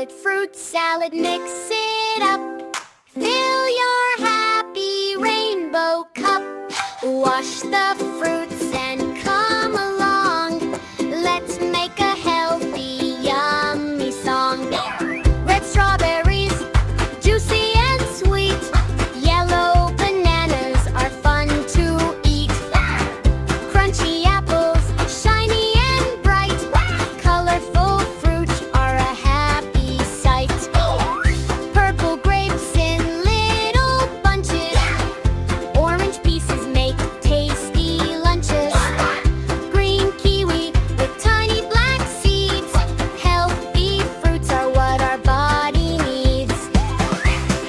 fruit salad, mix it up. Fill your happy rainbow cup. Wash the fruits and come along. Let's make a healthy, yummy song. Red strawberries, juicy and sweet. Yellow bananas are fun to eat. Crunchy apples, shiny and bright. Colorful fruit are a happy sight. Purple grapes in little bunches. Orange pieces make tasty lunches. Green kiwi with tiny black seeds. Healthy fruits are what our body needs.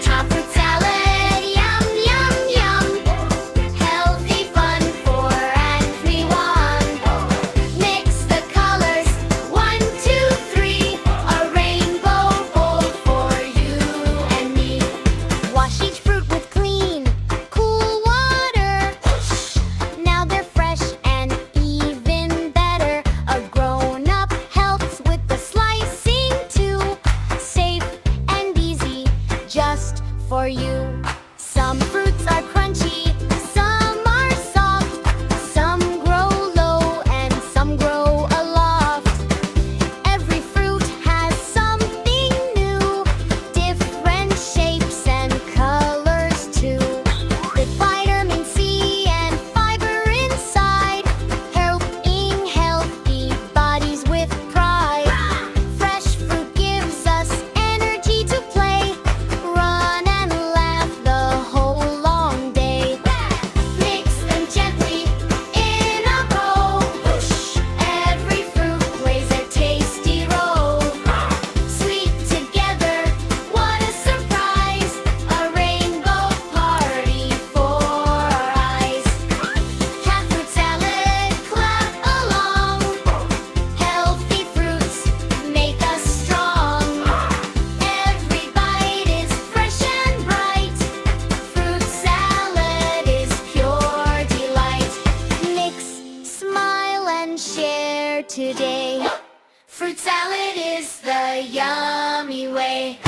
Top fruit salad, yum, yum, yum. Healthy fun for everyone. Mix the colors, 1, 2, 3. A rainbow bowl for you and me. Wash each fruit with clean, cool water. Now they're fresh and even better. A grown-up helps with the slicing too. Safe and easy, just for you. Some fruits are crunchy, some are soft. Some grow low and some grow aloft. Every fruit has something new. Different shapes and colors too. With vitamin C and fiber inside. Helping healthy bodies with pride. Fresh fruit gives us energy to play. Run and laugh the whole long day. Mix them gently in a bowl. Every fruit plays a tasty role. Sweet together, what a surprise. A rainbow party for our eyes. Cat fruit salad, clap along. Healthy fruits make us strong. Every bite is fresh and bright. Fruit salad is pure delight. Mix, smile, and share today. Fruit salad is the yummy way.